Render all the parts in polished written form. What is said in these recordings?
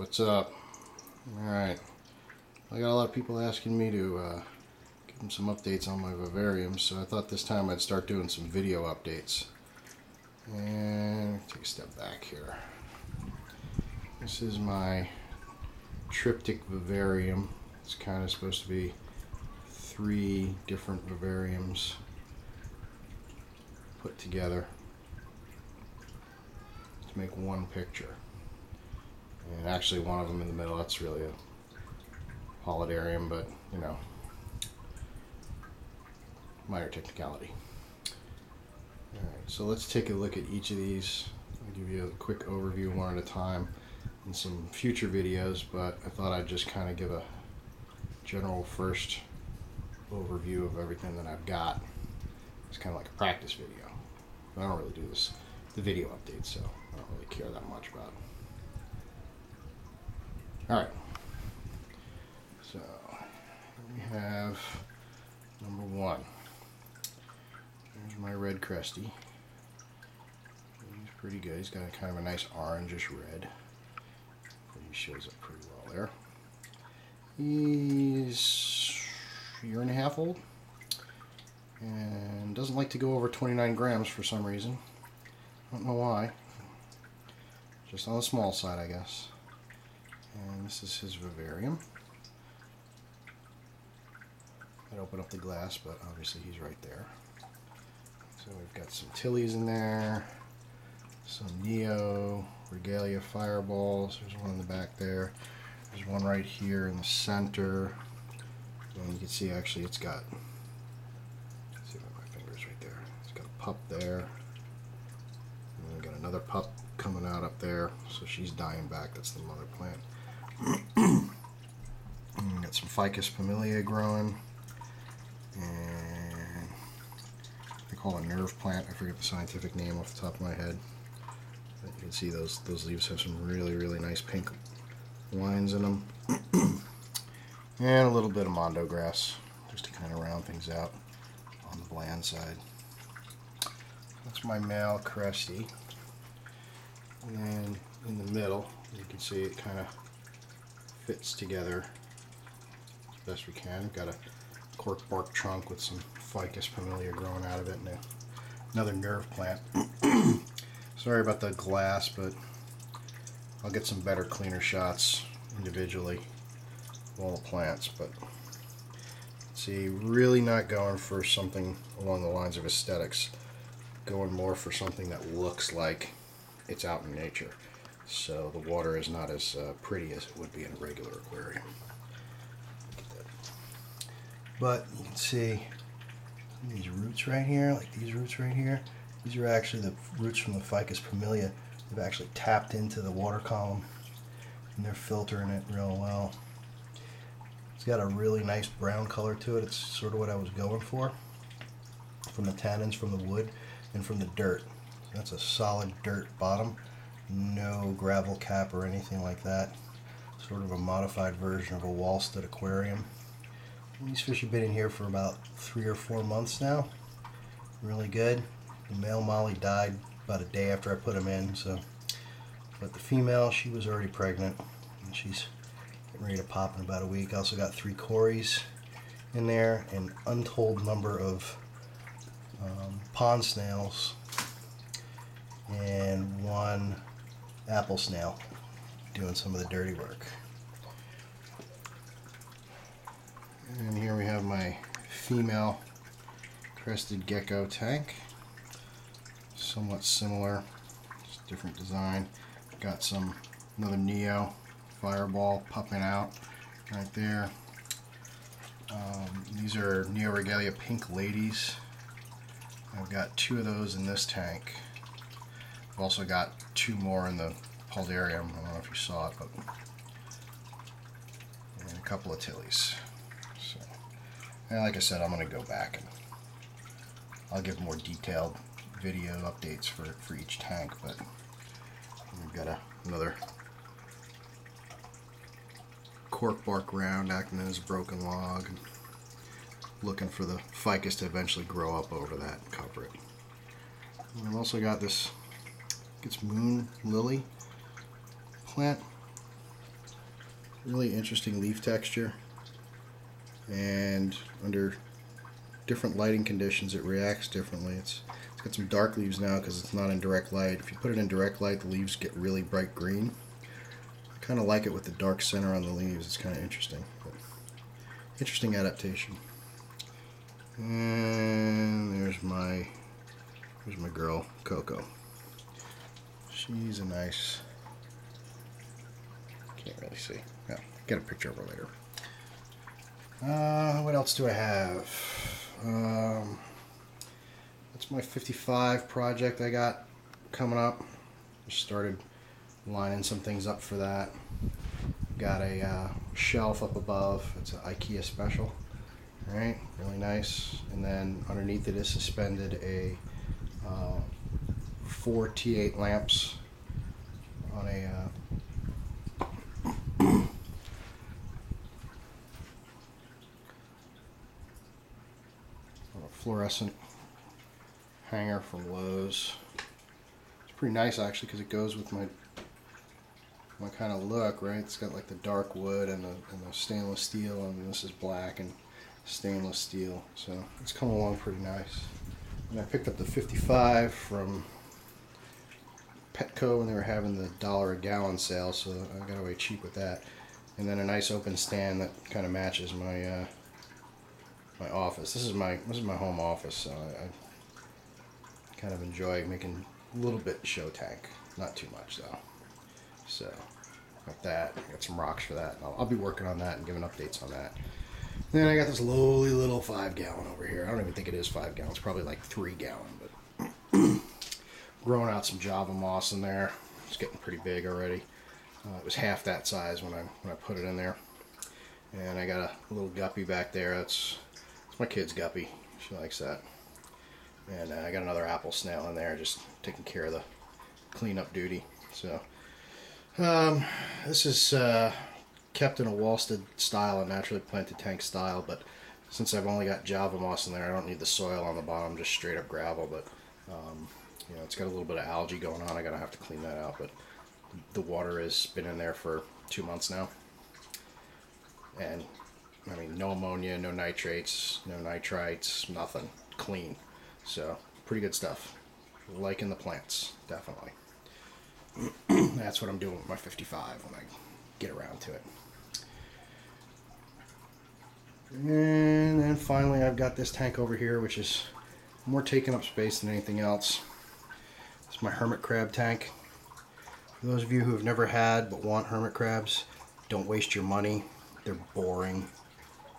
What's up? Alright, I got a lot of people asking me to give them some updates on my vivariums, so I thought this time I'd start doing some video updates. And take a step back here. This is my triptych vivarium. It's kind of supposed to be 3 different vivariums put together to make one picture. And actually one of them in the middle, that's really a paludarium, but you know, minor technicality. Alright, so let's take a look at each of these. I'll give you a quick overview one at a time in some future videos, but I thought I'd just kind of give a general first overview of everything that I've got. It's kind of like a practice video. But I don't really do the video updates, so I don't really care that much about it. Alright, so we have number 1. There's my red cresty. He's pretty good. He's got a kind of a nice orangish red. He shows up pretty well there. He's a year and a half old and doesn't like to go over 29 grams for some reason. I don't know why. Just on the small side, I guess. And this is his vivarium. I'd open up the glass, but obviously he's right there. So we've got some tillies in there, some neo, regalia fireballs. There's one in the back there. There's one right here in the center. And you can see actually it's got, let's see my fingers right there. It's got a pup there. And then we got another pup coming out up there. So she's dying back. That's the mother plant. And we got some ficus familia growing, and they call it a nerve plant. I forget the scientific name off the top of my head. But you can see those leaves have some really nice pink lines in them. And a little bit of mondo grass just to kind of round things out on the bland side. That's my male cresty. And then in the middle you can see it kind of fits together as best we can. We've got a cork bark trunk with some ficus familia growing out of it, and another nerve plant. Sorry about the glass, but I'll get some better, cleaner shots individually of all the plants. But see, really not going for something along the lines of aesthetics, going more for something that looks like it's out in nature. So the water is not as pretty as it would be in a regular aquarium. But you can see these roots right here, like these roots right here. These are actually the roots from the ficus familia. They've actually tapped into the water column and they're filtering it real well. It's got a really nice brown color to it. It's sort of what I was going for, from the tannins from the wood and from the dirt. That's a solid dirt bottom. No gravel cap or anything like that. Sort of a modified version of a wall stud aquarium. And these fish have been in here for about 3 or 4 months now. Really good. The male Molly died about a day after I put him in, so. But the female, she was already pregnant, and she's getting ready to pop in about a week. I also got 3 cories in there, and untold number of pond snails, and 1 apple snail doing some of the dirty work. And here we have my female crested gecko tank. Somewhat similar, just different design. Got another neo fireball popping out right there. These are Neo Regalia pink ladies. I've got 2 of those in this tank. I've also got 2 more in the paludarium. I don't know if you saw it, but and a couple of tillies. So, and like I said, I'm going to go back and I'll give more detailed video updates for each tank. But we've got another cork bark round acting as a broken log, and looking for the ficus to eventually grow up over that and cover it. And I've also got this, it's moon lily plant. Really interesting leaf texture, and under different lighting conditions it reacts differently. It's got some dark leaves now because it's not in direct light. If you put it in direct light, the leaves get really bright green. I kind of like it with the dark center on the leaves. It's kind of interesting. But interesting adaptation. And there's my girl, Coco. She's a nice, can't really see. Yeah, get a picture of her later. What else do I have? That's my 55 project I got coming up. Just started lining some things up for that. Got a shelf up above. It's an IKEA special. Alright, really nice. And then underneath it is suspended a 4 T8 lamps on a fluorescent hanger from Lowe's. It's pretty nice actually because it goes with my kind of look, right? It's got like the dark wood and the stainless steel, and this is black and stainless steel, so it's coming along pretty nice. And I picked up the 55 from Petco when they were having the $1 a gallon sale, so I got away cheap with that. And then a nice open stand that kind of matches my my office. This is my home office, so I kind of enjoy making a little bit show tank, not too much though. So got that. I got some rocks for that. I'll be working on that and giving updates on that. And then I got this lowly little 5 gallon over here. I don't even think it is 5 gallons. It's probably like 3 gallon, but growing out some Java moss in there. It's getting pretty big already. It was half that size when I put it in there. And I got a little guppy back there. It's my kid's guppy. She likes that. And I got another apple snail in there, just taking care of the cleanup duty. So this is kept in a wallsted style, a naturally planted tank style, but since I've only got Java moss in there, I don't need the soil on the bottom, just straight up gravel. But you know, it's got a little bit of algae going on. I gotta have to clean that out. But the water has been in there for 2 months now, and I mean, no ammonia, no nitrates, no nitrites, nothing. Clean. So pretty good stuff. Liking the plants, definitely. That's what I'm doing with my 55 when I get around to it. And then finally I've got this tank over here, which is more taking up space than anything else. It's my hermit crab tank. For those of you who have never had but want hermit crabs, don't waste your money. They're boring.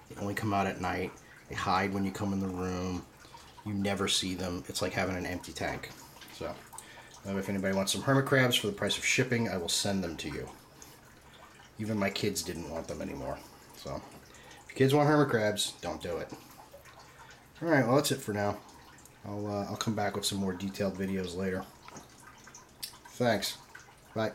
They only come out at night. They hide when you come in the room. You never see them. It's like having an empty tank. So if anybody wants some hermit crabs for the price of shipping, I will send them to you. Even my kids didn't want them anymore. So if your kids want hermit crabs, don't do it. Alright, well that's it for now. I'll come back with some more detailed videos later. Thanks. Bye.